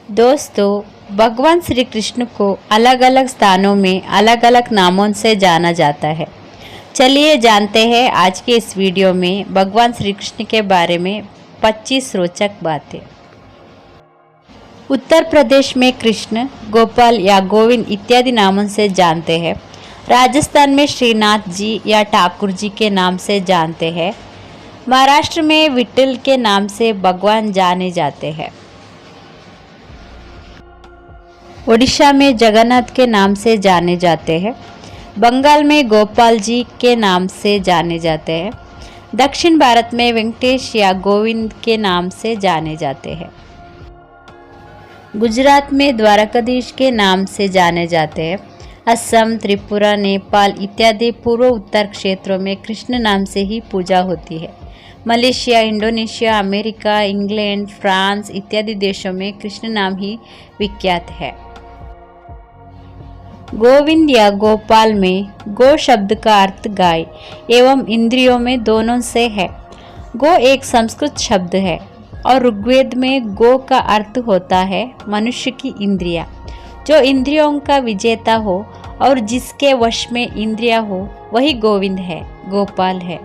दोस्तों, भगवान श्री कृष्ण को अलग अलग स्थानों में अलग अलग नामों से जाना जाता है। चलिए जानते हैं आज के इस वीडियो में भगवान श्री कृष्ण के बारे में 25 रोचक बातें। उत्तर प्रदेश में कृष्ण, गोपाल या गोविंद इत्यादि नामों से जानते हैं। राजस्थान में श्रीनाथ जी या ठाकुर जी के नाम से जानते हैं। महाराष्ट्र में विट्ठल के नाम से भगवान जाने जाते हैं। ओडिशा में जगन्नाथ के नाम से जाने जाते हैं। बंगाल में गोपाल जी के नाम से जाने जाते हैं। दक्षिण भारत में वेंकटेश या गोविंद के नाम से जाने जाते हैं। गुजरात में द्वारकाधीश के नाम से जाने जाते हैं। असम, त्रिपुरा, नेपाल इत्यादि पूर्व उत्तर क्षेत्रों में कृष्ण नाम से ही पूजा होती है। Malaysia, Indonesia, America, England, France इत्यादि देशों में कृष्ण नाम ही विख्यात है। गोविंद या गोपाल में गो शब्द का अर्थ गाय एवं इंद्रियों में दोनों से है। गो एक संस्कृत शब्द है और ऋग्वेद में गो का अर्थ होता है मनुष्य की इंद्रियां। जो इंद्रियों का विजेता हो और जिसके वश में इंद्रियां हो वही गोविंद है, गोपाल है।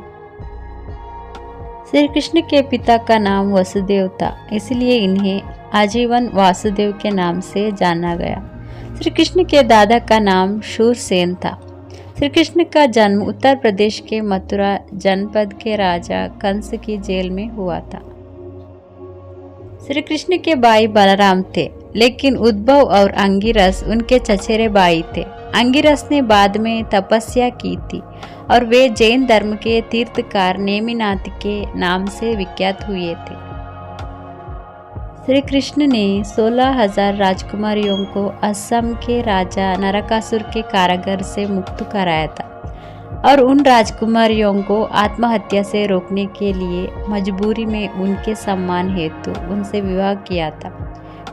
श्री कृष्ण के पिता का नाम वसुदेव था, इसलिए इन्हें आजीवन वासुदेव के नाम से जाना गया। श्री कृष्ण के दादा का नाम शूरसेन था। श्री कृष्ण का जन्म उत्तर प्रदेश के मथुरा जनपद के राजा कंस की जेल में हुआ था। श्री कृष्ण के भाई बलराम थे, लेकिन उद्धव और अंगिरस उनके चचेरे भाई थे। अंगिरस ने बाद में तपस्या की थी और वे जैन धर्म के तीर्थकार नेमिनाथ के नाम से विख्यात हुए थे। श्री कृष्ण ने 16,000 राजकुमारियों को असम के राजा नरकासुर के कारागार से मुक्त कराया था और उन राजकुमारियों को आत्महत्या से रोकने के लिए मजबूरी में उनके सम्मान हेतु उनसे विवाह किया था,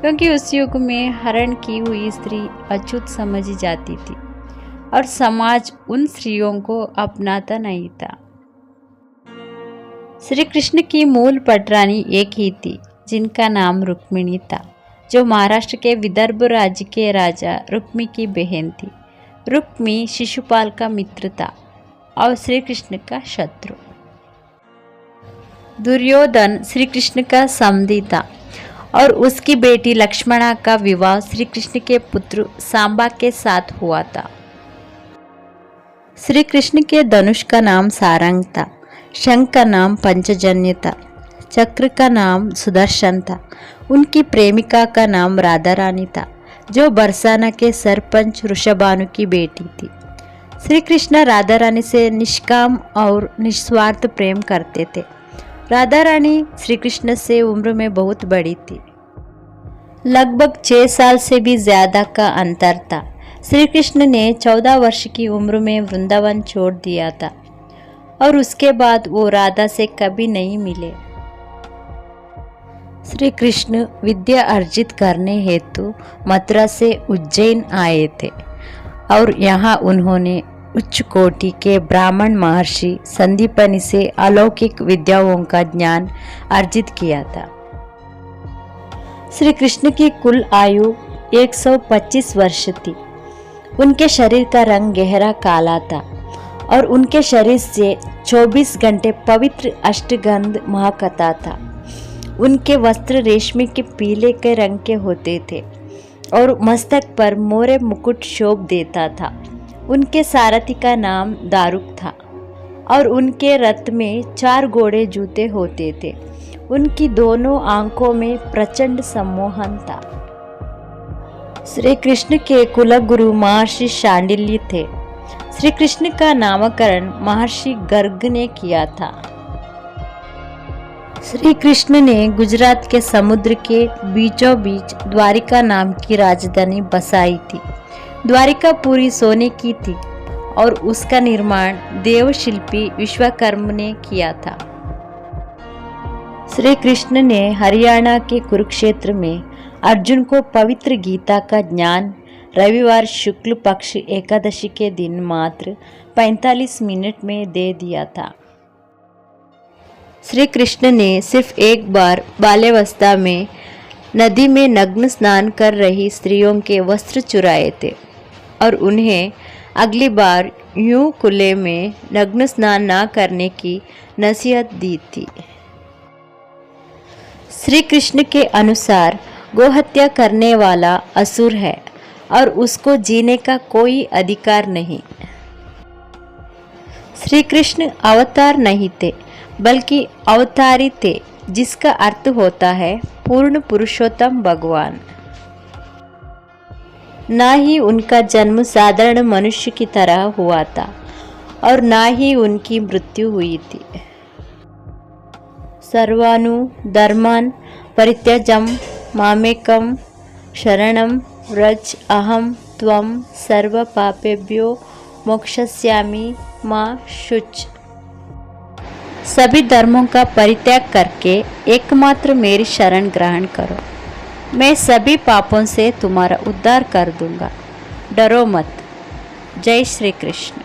क्योंकि उस युग में हरण की हुई स्त्री अछूत समझी जाती थी और समाज उन स्त्रियों को अपनाता नहीं था। श्री कृष्ण की मूल पटरानी एक ही थी, जिनका नाम रुक्मिणी था, जो महाराष्ट्र के विदर्भ राज्य के राजा रुक्मी की बहन थी। रुक्मी शिशुपाल का मित्र था और श्री कृष्ण का शत्रु। दुर्योधन श्री कृष्ण का समधी था और उसकी बेटी लक्ष्मणा का विवाह श्री कृष्ण के पुत्र सांबा के साथ हुआ था। श्री कृष्ण के धनुष का नाम सारंग था, शंख का नाम पंचजन्य था, चक्र का नाम सुदर्शन था। उनकी प्रेमिका का नाम राधा रानी था, जो बरसाना के सरपंच ऋषभानु की बेटी थी। श्री कृष्ण राधा रानी से निष्काम और निस्वार्थ प्रेम करते थे। राधा रानी श्री कृष्ण से उम्र में बहुत बड़ी थी, लगभग 6 साल से भी ज्यादा का अंतर था। श्री कृष्ण ने 14 वर्ष की उम्र में वृंदावन छोड़ दिया था और उसके बाद वो राधा से कभी नहीं मिले। श्री कृष्ण विद्या अर्जित करने हेतु मथुरा से उज्जैन आए थे और यहाँ उन्होंने उच्च कोटि के ब्राह्मण महर्षि संदीपनि से अलौकिक विद्याओं का ज्ञान अर्जित किया था। श्री कृष्ण की कुल आयु 125 वर्ष थी। उनके शरीर का रंग गहरा काला था और उनके शरीर से 24 घंटे पवित्र अष्टगंध महकता था। उनके वस्त्र रेशमी के पीले के रंग के होते थे और मस्तक पर मोरे मुकुट शोभ देता था। उनके सारथी का नाम दारुक था और उनके रथ में 4 घोड़े जूते होते थे। उनकी दोनों आंखों में प्रचंड सम्मोहन था। श्री कृष्ण के कुलगुरु महर्षि शांडिल्य थे। श्री कृष्ण का नामकरण महर्षि गर्ग ने किया था। श्री कृष्ण ने गुजरात के समुद्र के बीचों बीच द्वारिका नाम की राजधानी बसाई थी। द्वारिका पूरी सोने की थी और उसका निर्माण देवशिल्पी विश्वकर्मा ने किया था। श्री कृष्ण ने हरियाणा के कुरुक्षेत्र में अर्जुन को पवित्र गीता का ज्ञान रविवार शुक्ल पक्ष एकादशी के दिन मात्र 45 मिनट में दे दिया था। श्री कृष्ण ने सिर्फ एक बार बाल्यावस्था में नदी में नग्न स्नान कर रही स्त्रियों के वस्त्र चुराए थे और उन्हें अगली बार यूं खुले में नग्न स्नान ना करने की नसीहत दी थी। श्री कृष्ण के अनुसार गोहत्या करने वाला असुर है और उसको जीने का कोई अधिकार नहीं। श्री कृष्ण अवतार नहीं थे बल्कि अवतारी थे, जिसका अर्थ होता है पूर्ण पुरुषोत्तम भगवान। ना ही उनका जन्म साधारण मनुष्य की तरह हुआ था और ना ही उनकी मृत्यु हुई थी। सर्वानु धर्मान् परित्यज्य मामेकं शरणं व्रज अहं त्वं सर्व पापेभ्यो मोक्षयिष्यामि मा शुच। सभी धर्मों का परित्याग करके एकमात्र मेरी शरण ग्रहण करो, मैं सभी पापों से तुम्हारा उद्धार कर दूंगा, डरो मत। जय श्री कृष्ण।